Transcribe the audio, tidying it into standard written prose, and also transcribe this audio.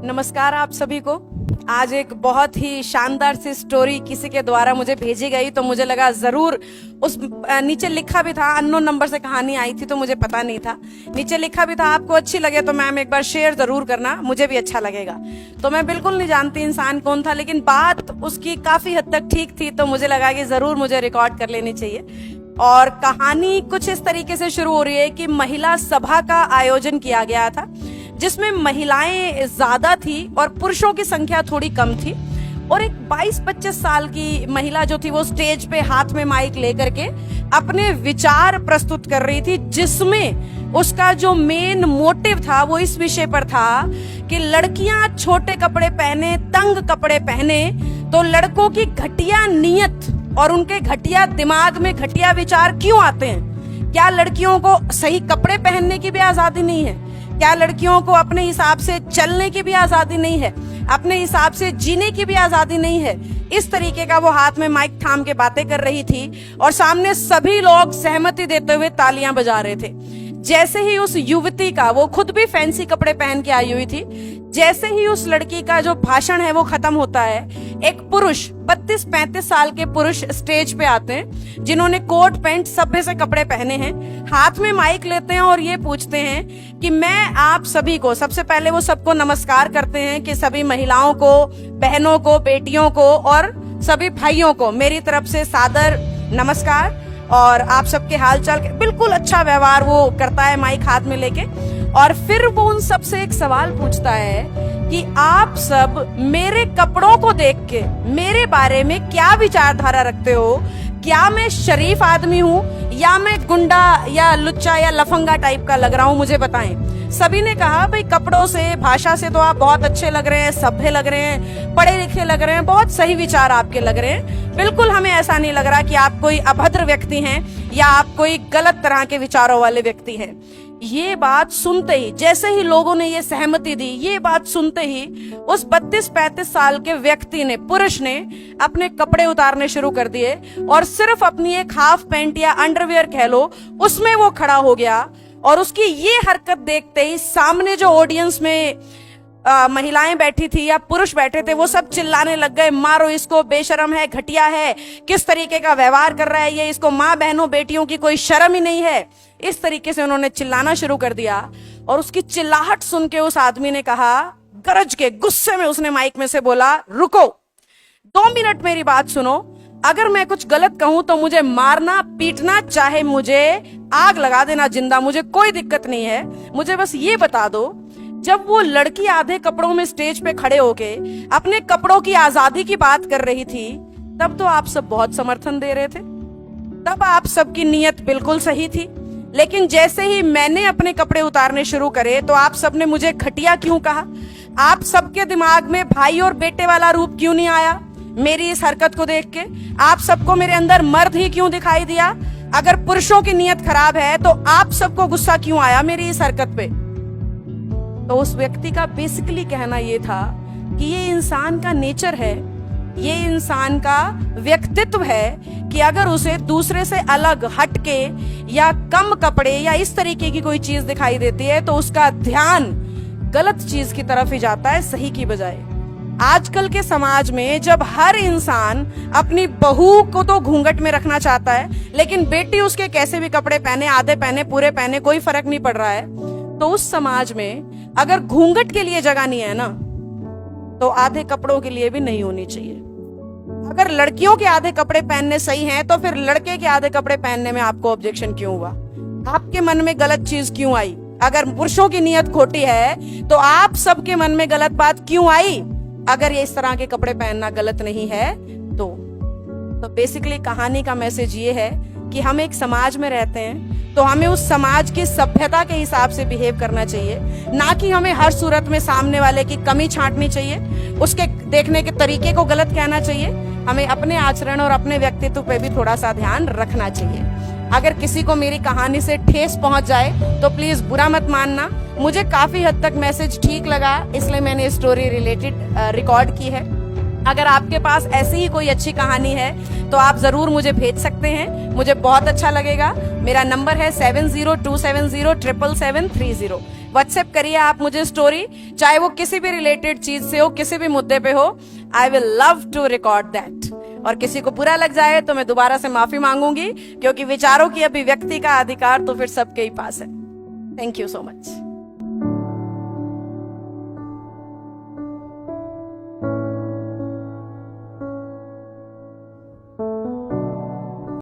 नमस्कार आप सभी को। आज एक बहुत ही शानदार सी स्टोरी किसी के द्वारा मुझे भेजी गई, तो मुझे लगा जरूर उस नीचे लिखा भी था, अननोन नंबर से कहानी आई थी तो मुझे पता नहीं था। नीचे लिखा भी था आपको अच्छी लगे तो मैम एक बार शेयर जरूर करना, मुझे भी अच्छा लगेगा। तो मैं बिल्कुल नहीं जानती इंसान कौन था, लेकिन बात उसकी काफी हद तक ठीक थी, तो मुझे लगा कि जरूर मुझे रिकॉर्ड कर लेनी चाहिए। और कहानी कुछ इस तरीके से शुरू हो रही है कि महिला सभा का आयोजन किया गया था, जिसमें महिलाएं ज्यादा थी और पुरुषों की संख्या थोड़ी कम थी। और एक 22-25 साल की महिला जो थी वो स्टेज पे हाथ में माइक लेकर के अपने विचार प्रस्तुत कर रही थी, जिसमें उसका जो मेन मोटिव था वो इस विषय पर था कि लड़कियां छोटे कपड़े पहने, तंग कपड़े पहने तो लड़कों की घटिया नीयत और उनके घटिया दिमाग में घटिया विचार क्यों आते हैं। क्या लड़कियों को सही कपड़े पहनने की भी आजादी नहीं है? क्या लड़कियों को अपने हिसाब से चलने की भी आजादी नहीं है? अपने हिसाब से जीने की भी आजादी नहीं है? इस तरीके का वो हाथ में माइक थाम के बातें कर रही थी और सामने सभी लोग सहमति देते हुए तालियां बजा रहे थे। जैसे ही उस युवती का, वो खुद भी फैंसी कपड़े पहन के आई हुई थी, जैसे ही उस लड़की का जो भाषण है वो खत्म होता है, एक पुरुष 32-35 साल के पुरुष स्टेज पे आते हैं, जिन्होंने कोट पैंट सभ्य से कपड़े पहने हैं, हाथ में माइक लेते हैं और ये पूछते हैं कि मैं आप सभी को, सबसे पहले वो सबको नमस्कार करते हैं कि सभी महिलाओं को, बहनों को, बेटियों को और सभी भाइयों को मेरी तरफ से सादर नमस्कार और आप सबके हालचाल के, बिल्कुल अच्छा व्यवहार वो करता है माइक हाथ में लेके। और फिर वो उन सब से एक सवाल पूछता है कि आप सब मेरे कपड़ों को देख के मेरे बारे में क्या विचारधारा रखते हो? क्या मैं शरीफ आदमी हूँ या मैं गुंडा या लुच्चा या लफंगा टाइप का लग रहा हूँ, मुझे बताएं। सभी ने कहा भाई कपड़ों से, भाषा से तो आप बहुत अच्छे लग रहे हैं, सभ्य लग रहे हैं, पढ़े लिखे लग रहे हैं, बहुत सही विचार आपके लग रहे हैं। बिल्कुल हमें ऐसा नहीं लग रहा कि आप कोई अभद्र व्यक्ति हैं या आप कोई गलत तरह के विचारों वाले व्यक्ति हैं। ये बात सुनते ही, जैसे ही लोगों ने ये सहमति दी, ये बात सुनते ही उस 32-35 साल के व्यक्ति ने, पुरुष ने अपने कपड़े उतारने शुरू कर दिए और सिर्फ अपनी एक हाफ पैंट या अंडरवियर कह लो, उसमें वो खड़ा हो गया। और उसकी ये हरकत देखते ही सामने जो ऑडियंस में महिलाएं बैठी थी या पुरुष बैठे थे, वो सब चिल्लाने लग गए, मारो इसको, बेशरम है, घटिया है, किस तरीके का व्यवहार कर रहा है ये, इसको माँ बहनों बेटियों की कोई शर्म ही नहीं है। इस तरीके से उन्होंने चिल्लाना शुरू कर दिया। और उसकी चिल्लाहट सुन के उस आदमी ने कहा, गरज के गुस्से में उसने माइक में से बोला, रुको 2 मिनट मेरी बात सुनो, अगर मैं कुछ गलत कहूं तो मुझे मारना, पीटना, चाहे मुझे आग लगा देना जिंदा, मुझे कोई दिक्कत नहीं है। मुझे बस ये बता दो, जब वो लड़की आधे कपड़ों में स्टेज पे खड़े होके अपने कपड़ों की आजादी की बात कर रही थी, तब तो आप सब बहुत समर्थन दे रहे थे, तब आप सबकी नीयत बिल्कुल सही थी। लेकिन जैसे ही मैंने अपने कपड़े उतारने शुरू करे तो आप सबने मुझे घटिया क्यों कहा? आप सबके दिमाग में भाई और बेटे वाला रूप क्यों नहीं आया मेरी इस हरकत को देख के? आप सबको मेरे अंदर मर्द ही क्यों दिखाई दिया? अगर पुरुषों की नीयत खराब है तो आप सबको गुस्सा क्यों आया मेरी इस हरकत पे? तो उस व्यक्ति का बेसिकली कहना ये था कि ये इंसान का नेचर है, ये इंसान का व्यक्तित्व है कि अगर उसे दूसरे से अलग, हटके या कम कपड़े या इस तरीके की कोई चीज दिखाई देती है तो उसका ध्यान गलत चीज की तरफ ही जाता है, सही की बजाय। आजकल के समाज में जब हर इंसान अपनी बहू को तो घूंघट में रखना चाहता है, लेकिन बेटी उसके कैसे भी कपड़े पहने, आधे पहने, पूरे पहने, कोई फर्क नहीं पड़ रहा है, तो उस समाज में अगर घूंघट के लिए जगह नहीं है ना, तो आधे कपड़ों के लिए भी नहीं होनी चाहिए। अगर लड़कियों के आधे कपड़े पहनने सही हैं, तो फिर लड़के के आधे कपड़े पहनने में आपको ऑब्जेक्शन क्यों हुआ? आपके मन में गलत चीज क्यों आई? अगर पुरुषों की नीयत खोटी है तो आप सबके मन में गलत बात क्यों आई? अगर ये इस तरह के कपड़े पहनना गलत नहीं है तो बेसिकली कहानी का मैसेज ये है कि हम एक समाज में रहते हैं तो हमें उस समाज की सभ्यता के हिसाब से बिहेव करना चाहिए, ना कि हमें हर सूरत में सामने वाले की कमी छांटनी चाहिए, उसके देखने के तरीके को गलत कहना चाहिए। हमें अपने आचरण और अपने व्यक्तित्व पे भी थोड़ा सा ध्यान रखना चाहिए। अगर किसी को मेरी कहानी से ठेस पहुंच जाए तो प्लीज बुरा मत मानना, मुझे काफी हद तक मैसेज ठीक लगा, इसलिए मैंने स्टोरी रिलेटेड रिकॉर्ड की है। अगर आपके पास ऐसी ही कोई अच्छी कहानी है तो आप जरूर मुझे भेज सकते हैं, मुझे बहुत अच्छा लगेगा। मेरा नंबर है 7027077730। व्हाट्सएप करिए आप मुझे स्टोरी, चाहे वो किसी भी रिलेटेड चीज से हो, किसी भी मुद्दे पे हो। I will love to record that. और किसी को बुरा लग जाए तो मैं दोबारा से माफी मांगूंगी, क्योंकि विचारों की अभिव्यक्ति का अधिकार तो फिर सबके ही पास है। Thank you so much.